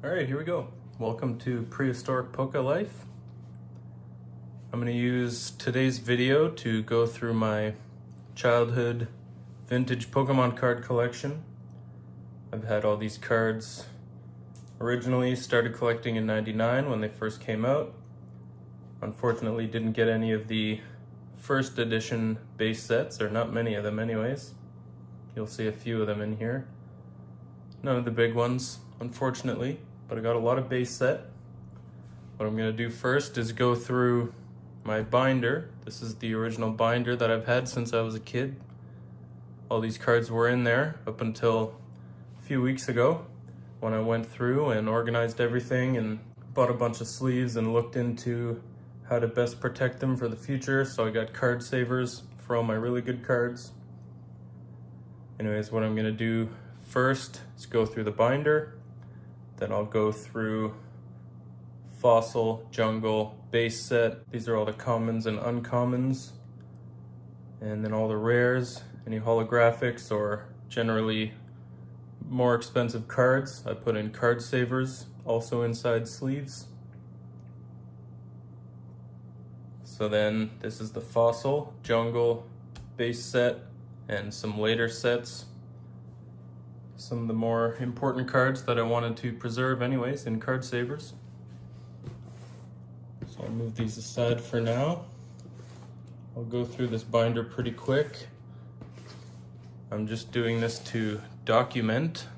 Alright, here we go. Welcome to Prehistoric Poke Life. I'm going to use today's video to go through my childhood vintage Pokemon card collection. I've had all these cards originally started collecting in '99 when they first came out. Unfortunately, didn't get any of the first edition base sets, or not many of them anyways. You'll see a few of them in here. None of the big ones, unfortunately, but I got a lot of base set. What I'm going to do first is go through my binder. This is the original binder that I've had since I was a kid. All these cards were in there up until a few weeks ago when I went through and organized everything and bought a bunch of sleeves and looked into how to best protect them for the future. So I got card savers for all my really good cards. Anyways, what I'm going to do first is go through the binder, then I'll go through fossil, jungle, base set. These are all the commons and uncommons, and then all the rares, any holographics or generally more expensive cards. I put in card savers also inside sleeves. So then this is the fossil, jungle, base set, and some later sets. Some of the more important cards that I wanted to preserve anyways in card savers. So I'll move these aside for now. I'll go through this binder pretty quick. I'm just doing this to document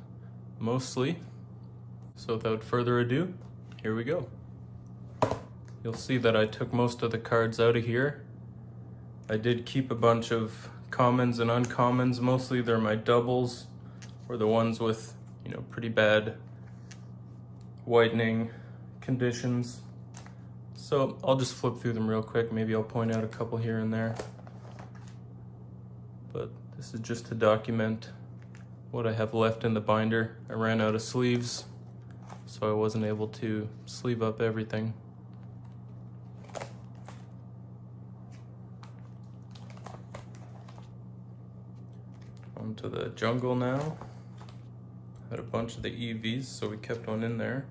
mostly. So without further ado, here we go. You'll see that I took most of the cards out of here. I did keep a bunch of commons and uncommons. Mostly they're my doubles, or the ones with, pretty bad whitening conditions. So I'll just flip through them real quick. Maybe I'll point out a couple here and there. But this is just to document what I have left in the binder. I ran out of sleeves, so I wasn't able to sleeve up everything. Onto the jungle now. Had a bunch of the EVs, so we kept one in there.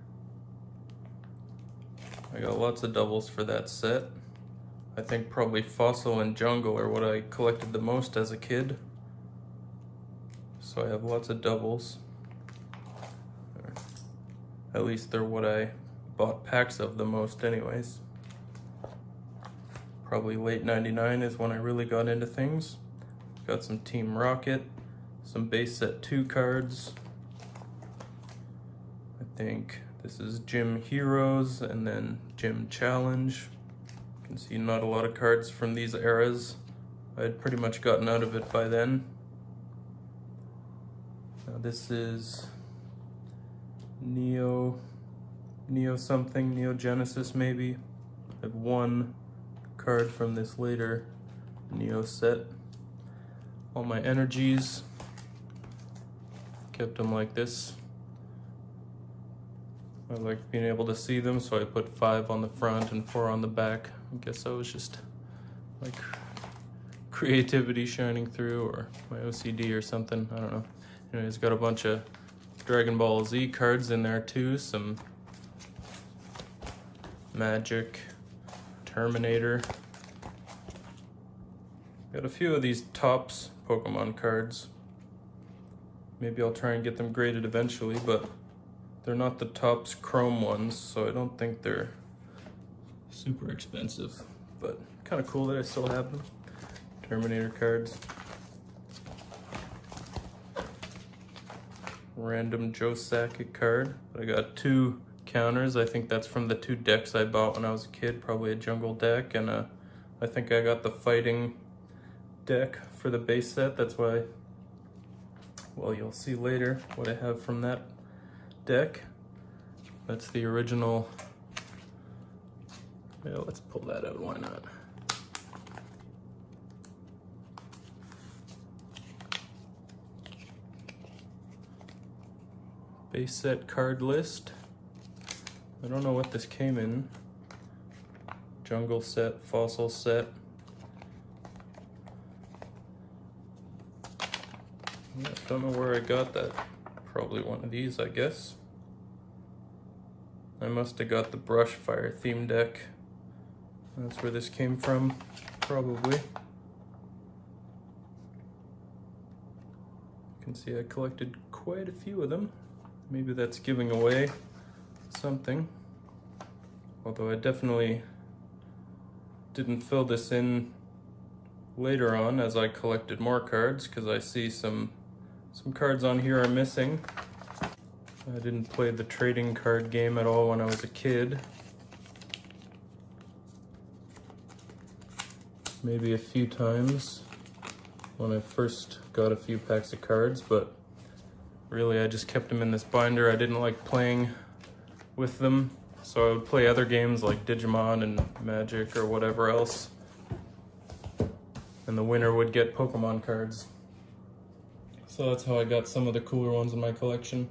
I got lots of doubles for that set. I think probably fossil and jungle are what I collected the most as a kid. So I have lots of doubles. At least they're what I bought packs of the most anyways. Probably late '99 is when I really got into things. Got some Team Rocket, some base set 2 cards. I think this is Gym Heroes and then Gym Challenge. You can see not a lot of cards from these eras. I had pretty much gotten out of it by then. Now this is Neo something, Neo Genesis maybe. I have one card from this later Neo set. All my energies, kept them like this. I like being able to see them, so I put 5 on the front and 4 on the back. I guess I was just like creativity shining through, or my OCD or something, I don't know. Anyways, got a bunch of Dragon Ball Z cards in there too, some Magic, Terminator. Got a few of these Topps Pokemon cards. Maybe I'll try and get them graded eventually, but they're not the Topps Chrome ones, so I don't think they're super expensive. But kind of cool that I still have them. Terminator cards. Random Joe Sakic card. But I got 2 counters. I think that's from the 2 decks I bought when I was a kid. Probably a jungle deck, and I think I got the fighting deck for the base set. That's why, well, you'll see later what I have from that deck. That's the original. Yeah, let's pull that out, why not? Base set card list. I don't know what this came in. Jungle set, fossil set. I don't know where I got that. Probably one of these, I guess. I must have got the Brushfire theme deck. That's where this came from, probably. You can see I collected quite a few of them. Maybe that's giving away something. Although I definitely didn't fill this in later on as I collected more cards, because I see some cards on here are missing. I didn't play the trading card game at all when I was a kid. Maybe a few times when I first got a few packs of cards, but really I just kept them in this binder. I didn't like playing with them, so I would play other games like Digimon and Magic or whatever else, and the winner would get Pokemon cards. So that's how I got some of the cooler ones in my collection.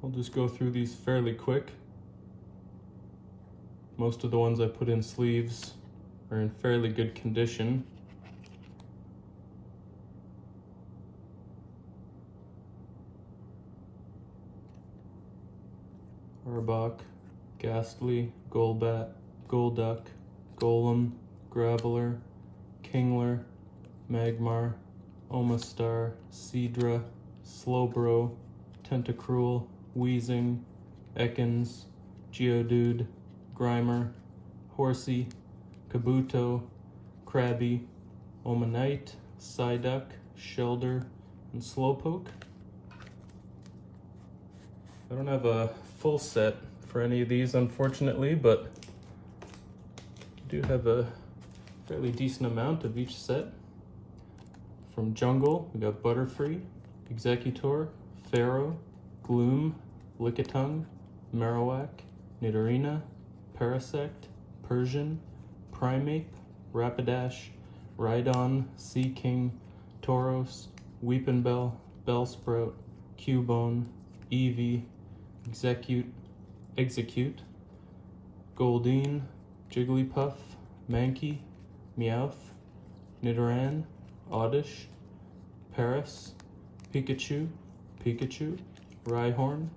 I'll just go through these fairly quick. Most of the ones I put in sleeves are in fairly good condition. Arbok, Ghastly, Golbat, Golduck, Golem, Graveler, Kingler, Magmar, Omastar, Seadra, Slowbro, Tentacruel, Weezing, Ekans, Geodude, Grimer, Horsey, Kabuto, Krabby, Omanite, Psyduck, Shelder, and Slowpoke. I don't have a full set for any of these, unfortunately, but I do have a fairly decent amount of each set. From Jungle, we got Butterfree, Executor, Pharaoh, Gloom, Lickitung, Marowak, Nidorina, Parasect, Persian, Primeape, Rapidash, Rhydon, Seaking, Tauros, Weepinbell, Bellsprout, Cubone, Eevee, Execute, Goldeen, Jigglypuff, Mankey, Meowth, Nidoran, Oddish, Paras, Pikachu, Rhyhorn,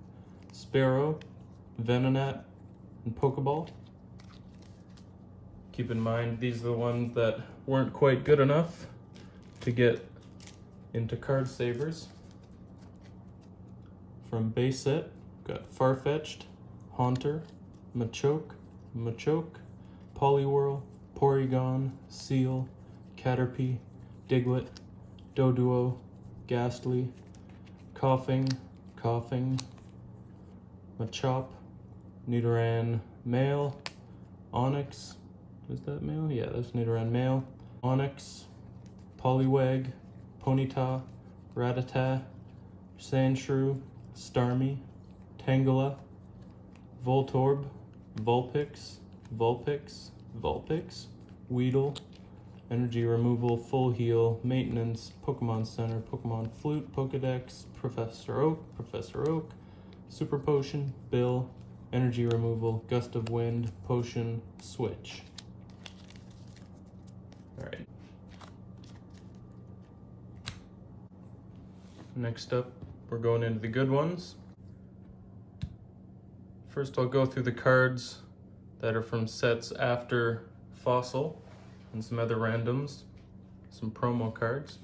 Sparrow, Venonat, and Pokeball. Keep in mind, these are the ones that weren't quite good enough to get into Card Savers. From base set, got Farfetch'd, Haunter, Machoke, Poliwhirl, Porygon, Seal, Caterpie, Diglett, Doduo, Ghastly, Coughing, Machop, Nidoran male, Onix, is that male? Yeah, that's Nidoran male, Onix, Poliwag, Ponyta, Rattata, Sandshrew, Starmie, Tangela, Voltorb, Vulpix, Weedle, Energy Removal, Full Heal, Maintenance, Pokemon Center, Pokemon Flute, Pokedex, Professor Oak, Super Potion, Bill, Energy Removal, Gust of Wind, Potion, Switch. Alright. Next up, we're going into the good ones. First, I'll go through the cards that are from sets after Fossil and some other randoms, some promo cards.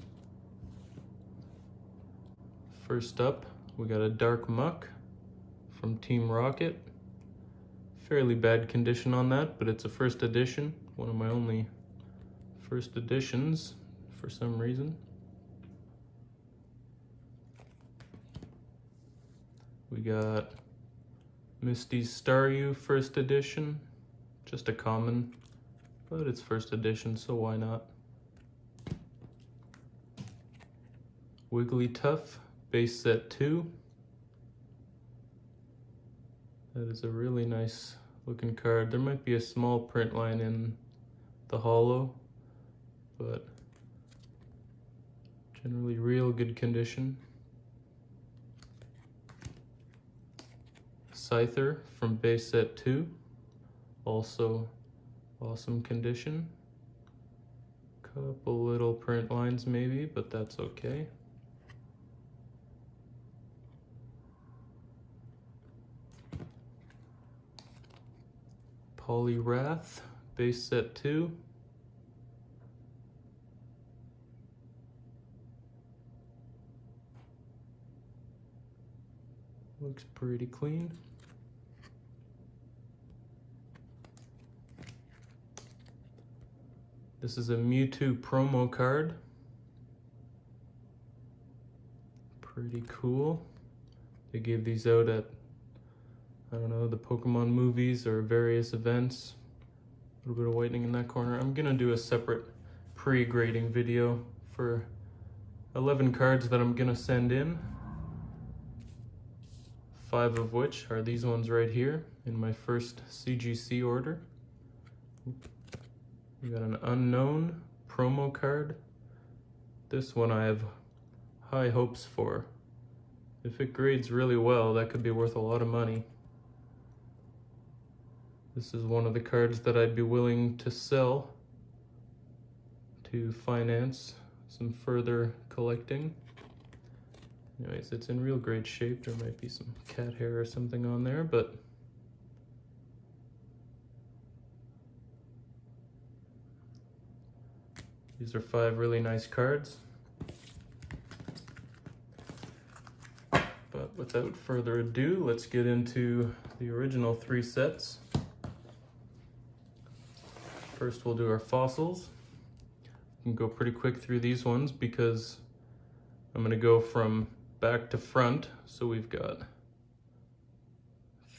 First up, we got a Dark Muck from Team Rocket. Fairly bad condition on that, but it's a first edition, one of my only first editions for some reason. We got Misty's Staryu first edition, just a common, but it's first edition, so why not? Wigglytuff base set 2. That is a really nice looking card. There might be a small print line in the holo, but generally real good condition. Scyther from base set 2, also awesome condition. Couple little print lines maybe, but that's okay. Poliwrath, base set 2. Looks pretty clean. This is a Mewtwo promo card. Pretty cool. They gave these out at, I don't know, the Pokemon movies or various events. A little bit of whitening in that corner. I'm gonna do a separate pre-grading video for 11 cards that I'm gonna send in. 5 of which are these ones right here in my first CGC order. We got an unknown promo card. This one I have high hopes for. If it grades really well, that could be worth a lot of money. This is one of the cards that I'd be willing to sell to finance some further collecting. Anyways, it's in real great shape. There might be some cat hair or something on there, but these are 5 really nice cards. But without further ado, let's get into the original 3 sets. First, we'll do our fossils. We can go pretty quick through these ones because I'm going to go from back to front. So we've got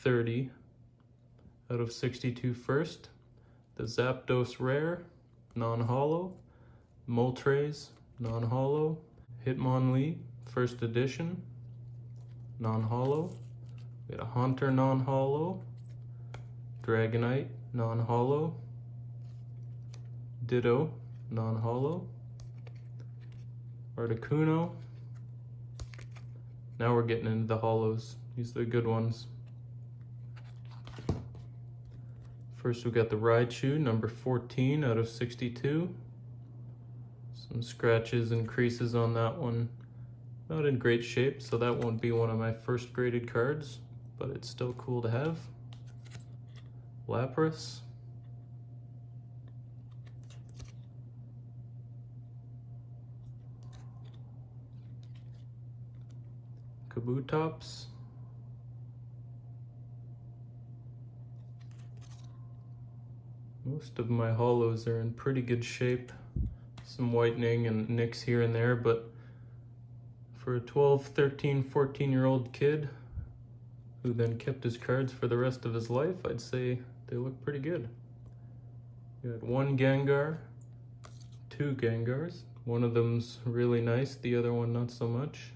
30 out of 62 first. The Zapdos Rare, non-holo. Moltres, non-holo. Hitmonlee, first edition, non-holo. We got a Haunter, non-holo. Dragonite, non-holo. Ditto, non-holo. Articuno. Now we're getting into the holos. These are the good ones. First we got the Raichu, number 14 out of 62. Some scratches and creases on that one. Not in great shape, so that won't be one of my first graded cards, but it's still cool to have. Lapras. Kabutops. Most of my holos are in pretty good shape. Some whitening and nicks here and there, but for a 12, 13, 14-year-old kid who then kept his cards for the rest of his life, I'd say they look pretty good. We got 1 Gengar, 2 Gengars. One of them's really nice, the other one not so much.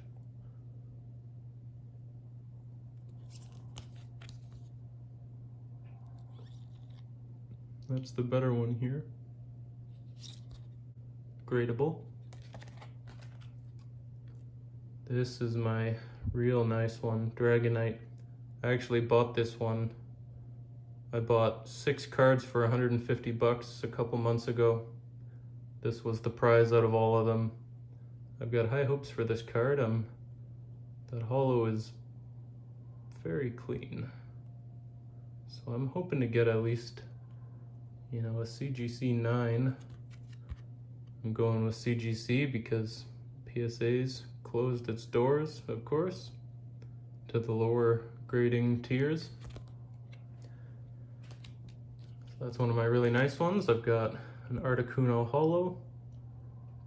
That's the better one here. Gradable. This is my real nice one, Dragonite. I actually bought this one. I bought 6 cards for 150 bucks a couple months ago. This was the prize out of all of them. I've got high hopes for this card. That holo is very clean. So I'm hoping to get at least, you know, a CGC 9. I'm going with CGC because PSA's closed its doors, of course, to the lower grading tiers. So that's one of my really nice ones. I've got an Articuno holo,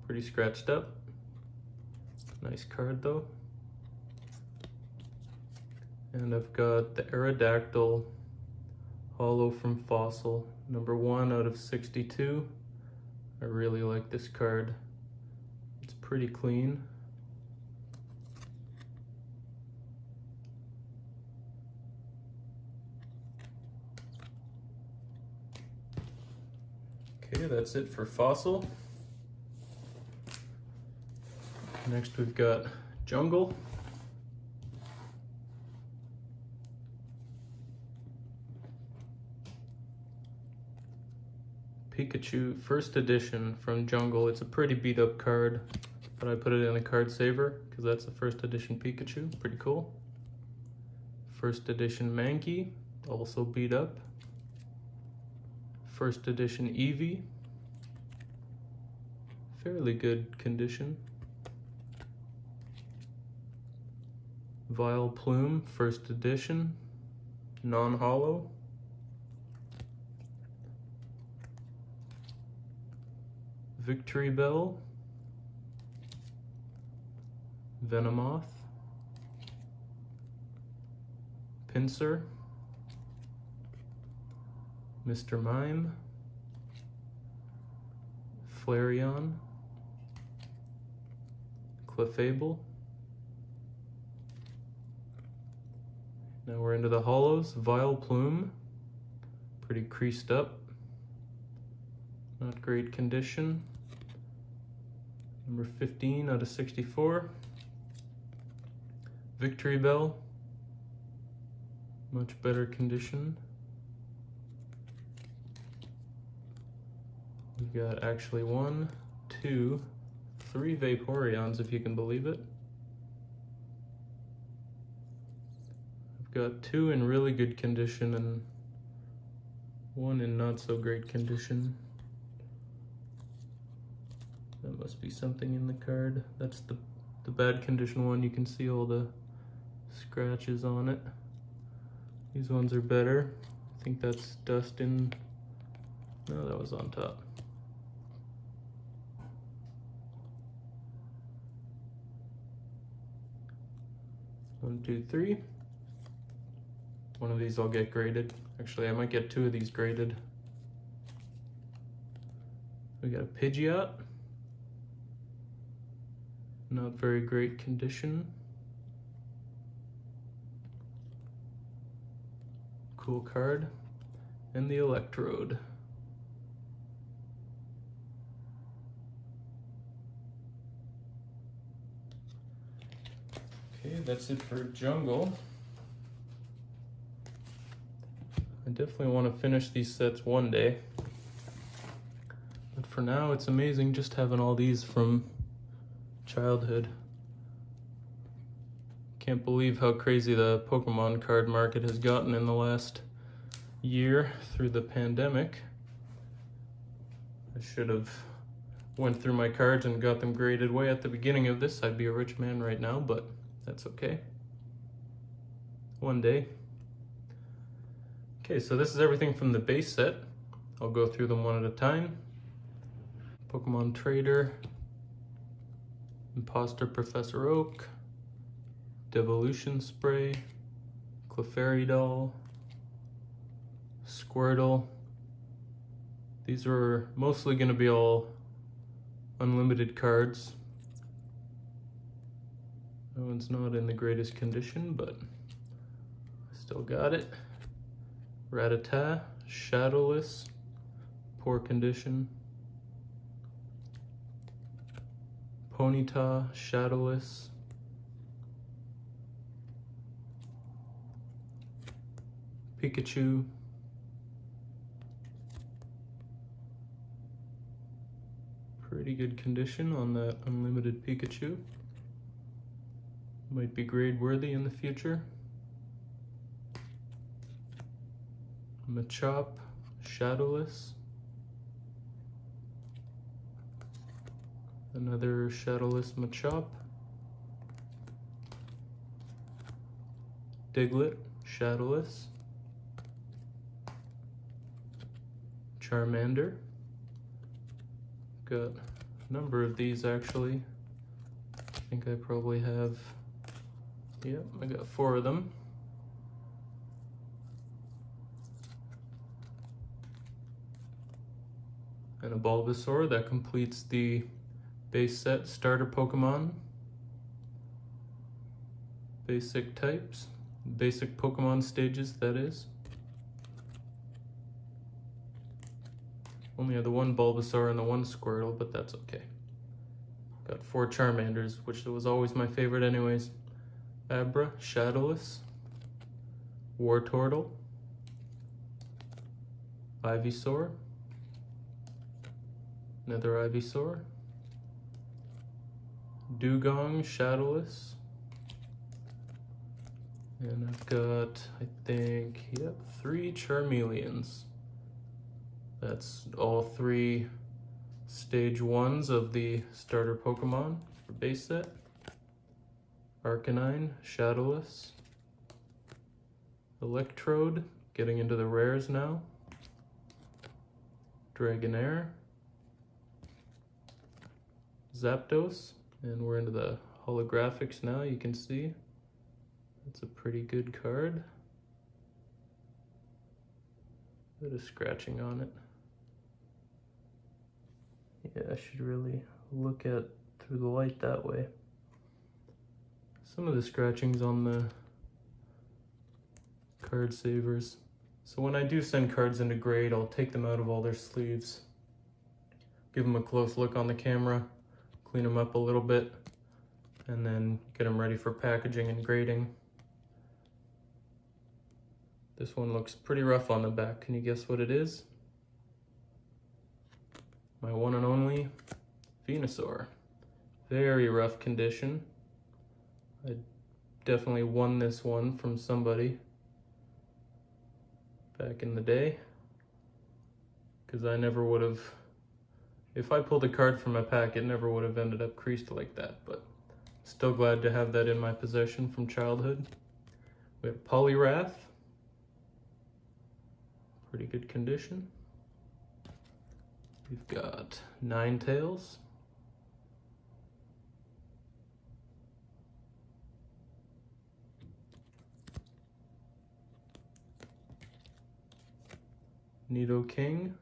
pretty scratched up. Nice card though. And I've got the Aerodactyl holo from Fossil, number 1 out of 62. I really like this card. It's pretty clean. Okay, that's it for Fossil. Next we've got Jungle. Pikachu first edition from Jungle. It's a pretty beat up card, but I put it in a card saver because that's the first edition Pikachu. Pretty cool. First edition Mankey, also beat up. first edition Eevee. Fairly good condition. Vileplume, first edition, non-hollow. Victreebel, Venomoth, Pinsir, Mr. Mime, Flareon, Clefable. Now we're into the hollows. Vileplume, pretty creased up, not great condition. Number 15 out of 64. Victreebel, much better condition. We've got actually 1, 2, 3 Vaporeons, if you can believe it. I've got 2 in really good condition and 1 in not so great condition. That must be something in the card. That's the bad condition one. You can see all the scratches on it. These ones are better. I think that's dust in. No, that was on top. One, two, three. One of these I'll get graded. Actually, I might get 2 of these graded. We got a Pidgeot. Not very great condition. Cool card. And the Electrode. Okay, that's it for Jungle. I definitely want to finish these sets one day. But for now, it's amazing just having all these from childhood. Can't believe how crazy the Pokemon card market has gotten in the last year through the pandemic. I should have went through my cards and got them graded way at the beginning of this. I'd be a rich man right now, but that's okay. One day. Okay, so this is everything from the base set. I'll go through them one at a time. Pokemon Trader, Imposter Professor Oak, Devolution Spray, Clefairy Doll, Squirtle. These are mostly going to be all unlimited cards. That one's not in the greatest condition, but I still got it. Rattata, Shadowless, poor condition. Ponyta, Shadowless. Pikachu. Pretty good condition on that unlimited Pikachu. Might be grade worthy in the future. Machop, Shadowless. Another Shadowless Machop. Diglett, Shadowless. Charmander. Got a number of these actually. I think I probably have, yep, I got 4 of them. And a Bulbasaur. That completes the base set starter Pokemon. Basic types, basic Pokemon stages, that is. Only have the 1 Bulbasaur and the 1 Squirtle, but that's okay. Got 4 Charmanders, which was always my favorite anyways. Abra, Shadowless, Wartortle, Ivysaur, another Ivysaur, Dugong, Shadowless, and I've got, I think, yep, 3 Charmeleons. That's all 3 stage 1s of the starter Pokemon for base set. Arcanine, Shadowless, Electrode, getting into the rares now, Dragonair, Zapdos, and we're into the holographics now. You can see it's a pretty good card. Bit of scratching on it. Yeah, I should really look at through the light that way. Some of the scratching's on the card savers. So when I do send cards into grade, I'll take them out of all their sleeves, give them a close look on the camera, clean them up a little bit, and then get them ready for packaging and grading. This one looks pretty rough on the back. Can you guess what it is? My one and only Venusaur. Very rough condition. I definitely won this one from somebody back in the day, because I never would have, if I pulled a card from a pack, it never would have ended up creased like that, but still glad to have that in my possession from childhood. We have Poliwrath. Pretty good condition. We've got Ninetales. Nidoking.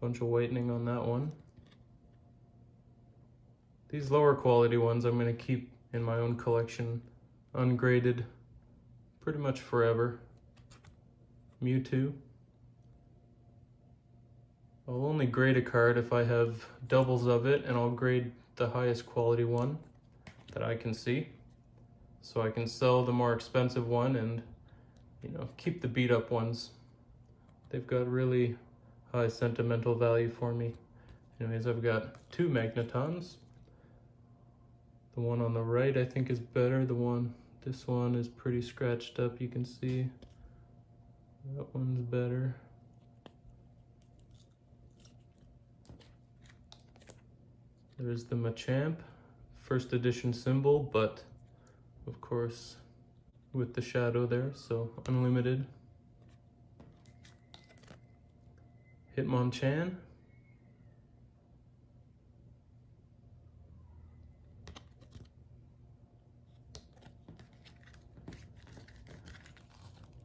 Bunch of whitening on that one. These lower quality ones I'm going to keep in my own collection, ungraded, pretty much forever. Mewtwo. I'll only grade a card if I have doubles of it, and I'll grade the highest quality one that I can see, so I can sell the more expensive one and, you know, keep the beat up ones. They've got really high sentimental value for me. Anyways, I've got 2 Magnetons. The one on the right I think is better. This one is pretty scratched up, you can see. That one's better. There's the Machamp, first edition symbol, but of course with the shadow there, so unlimited. Hitmonchan.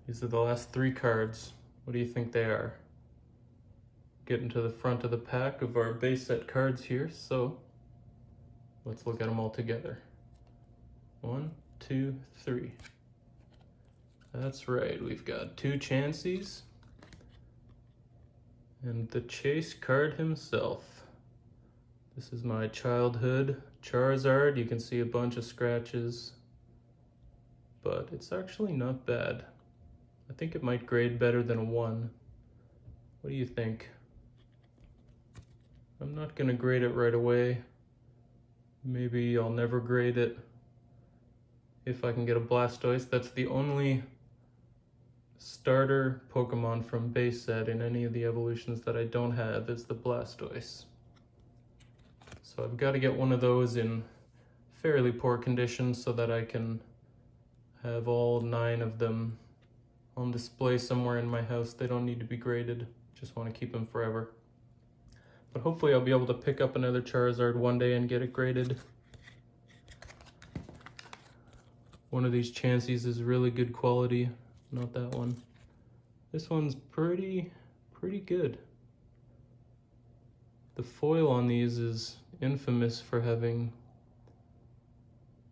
These are the last 3 cards. What do you think they are? Getting to the front of the pack of our base set cards here, so let's look at them all together. 1, 2, 3. That's right, we've got 2 Chanseys and the chase card himself. This is my childhood Charizard. You can see a bunch of scratches, but it's actually not bad. I think it might grade better than a 1. What do you think? I'm not gonna grade it right away. Maybe I'll never grade it if I can get a Blastoise. That's the only starter Pokemon from base set in any of the evolutions that I don't have, is the Blastoise. So I've got to get one of those in fairly poor condition so that I can have all 9 of them on display somewhere in my house. They don't need to be graded, just want to keep them forever. But hopefully I'll be able to pick up another Charizard one day and get it graded. One of these Chanseys is really good quality, not that one. This one's pretty good. The foil on these is infamous for having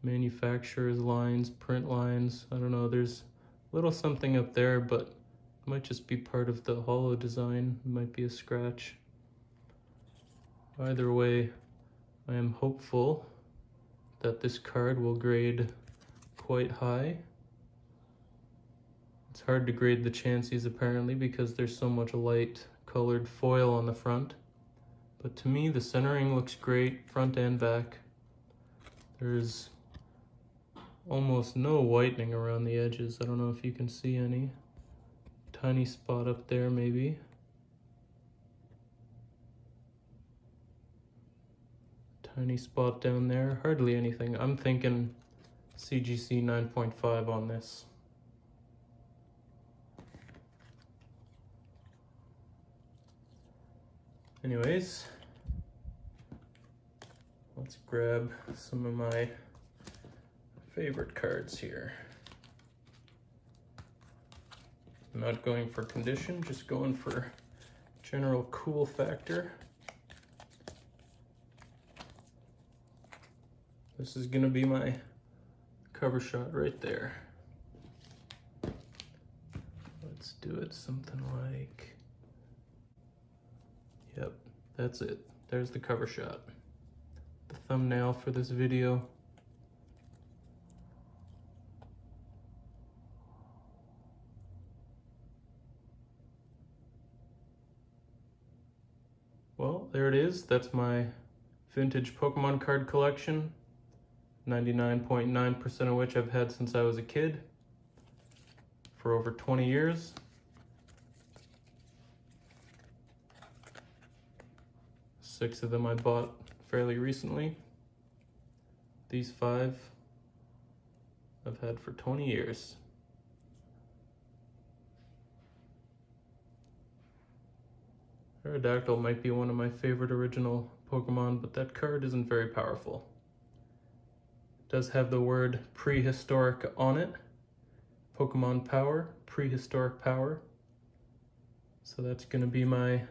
manufacturer's lines, print lines. I don't know, there's a little something up there, but it might just be part of the holo design. It might be a scratch. Either way, I am hopeful that this card will grade quite high. It's hard to grade the Chanseys apparently because there's so much light colored foil on the front. But to me, the centering looks great, front and back. There's almost no whitening around the edges. I don't know if you can see any. Tiny spot up there maybe. Tiny spot down there, hardly anything. I'm thinking CGC 9.5 on this. Anyways, let's grab some of my favorite cards here. I'm not going for condition, just going for general cool factor. This is gonna be my cover shot right there. Let's do it something like, yep, that's it. There's the cover shot. The thumbnail for this video. Well, there it is. That's my vintage Pokemon card collection. 99.9% of which I've had since I was a kid for over 20 years. Six of them I bought fairly recently. These 5 I've had for 20 years. Aerodactyl might be one of my favorite original Pokemon, but that card isn't very powerful. It does have the word prehistoric on it. Pokemon power, prehistoric power. So that's gonna be my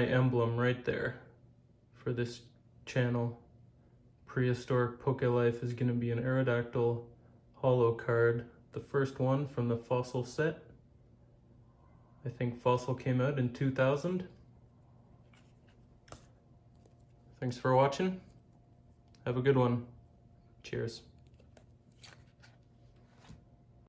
emblem right there for this channel. Prehistoric Poke-Life is gonna be an Aerodactyl holo card. The first one from the Fossil set. I think Fossil came out in 2000. Thanks for watching. Have a good one. Cheers.